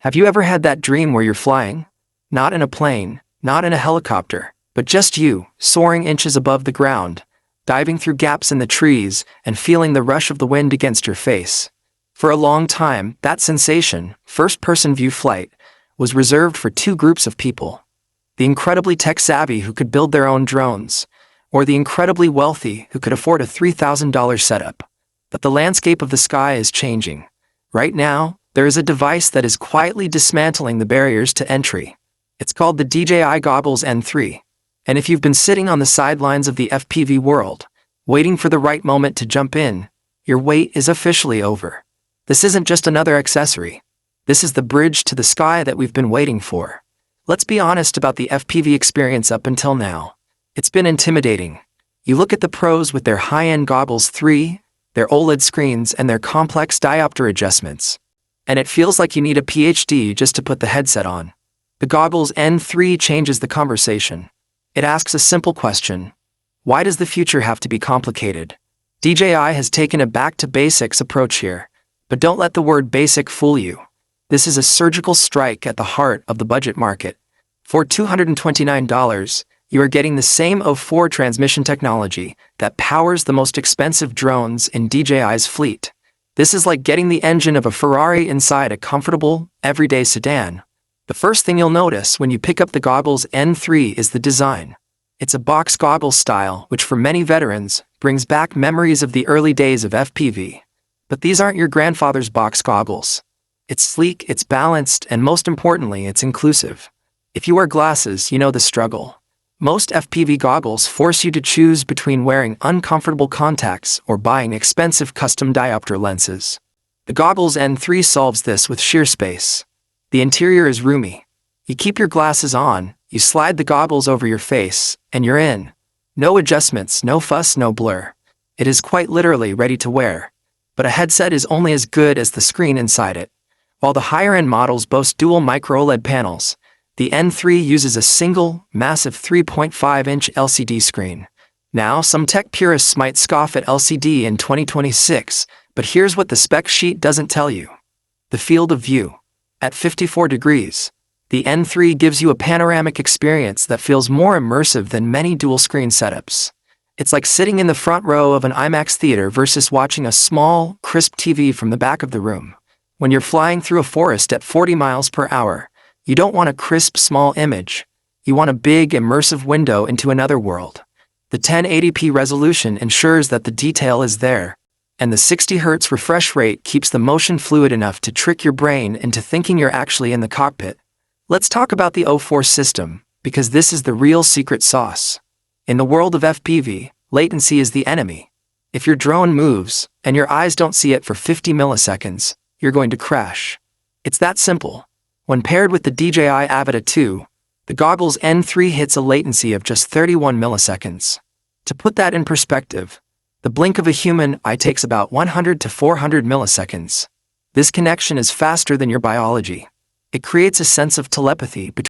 Have you ever had that dream where you're flying? Not in a plane, not in a helicopter, but just you, soaring inches above the ground, diving through gaps in the trees and feeling the rush of the wind against your face. For a long time, that sensation, first-person view flight, was reserved for two groups of people: the incredibly tech-savvy who could build their own drones, or the incredibly wealthy who could afford a $3,000 setup. But the landscape of the sky is changing. Right now, there is a device that is quietly dismantling the barriers to entry. It's called the DJI Goggles N3. And if you've been sitting on the sidelines of the FPV world, waiting for the right moment to jump in, your wait is officially over. This isn't just another accessory. This is the bridge to the sky that we've been waiting for. Let's be honest about the FPV experience up until now. It's been intimidating. You look at the pros with their high-end Goggles 3, their OLED screens, and their complex diopter adjustments, and it feels like you need a PhD just to put the headset on. The Goggles N3 changes the conversation. It asks a simple question: why does the future have to be complicated? DJI has taken a back-to-basics approach here, but don't let the word basic fool you. This is a surgical strike at the heart of the budget market. For $229, you are getting the same O4 transmission technology that powers the most expensive drones in DJI's fleet. This is like getting the engine of a Ferrari inside a comfortable, everyday sedan. The first thing you'll notice when you pick up the Goggles N3 is the design. It's a box goggles style, which for many veterans brings back memories of the early days of FPV. But these aren't your grandfather's box goggles. It's sleek, it's balanced, and most importantly, it's inclusive. If you wear glasses, you know the struggle. Most FPV goggles force you to choose between wearing uncomfortable contacts or buying expensive custom diopter lenses. The Goggles N3 solves this with sheer space. The interior is roomy. You keep your glasses on, you slide the goggles over your face, and you're in. No adjustments, no fuss, no blur. It is quite literally ready to wear. But a headset is only as good as the screen inside it. While the higher-end models boast dual micro OLED panels, the N3 uses a single, massive 3.5-inch LCD screen. Now, some tech purists might scoff at LCD in 2026, but here's what the spec sheet doesn't tell you. The field of view. At 54 degrees, the N3 gives you a panoramic experience that feels more immersive than many dual-screen setups. It's like sitting in the front row of an IMAX theater versus watching a small, crisp TV from the back of the room. When you're flying through a forest at 40 miles per hour, you don't want a crisp, small image. You want a big, immersive window into another world. The 1080p resolution ensures that the detail is there, and the 60 Hz refresh rate keeps the motion fluid enough to trick your brain into thinking you're actually in the cockpit. Let's talk about the O4 system, because this is the real secret sauce. In the world of FPV, latency is the enemy. If your drone moves, and your eyes don't see it for 50 milliseconds, you're going to crash. It's that simple. When paired with the DJI Avata 2, the Goggles N3 hits a latency of just 31 milliseconds. To put that in perspective, the blink of a human eye takes about 100 to 400 milliseconds. This connection is faster than your biology. It creates a sense of telepathy between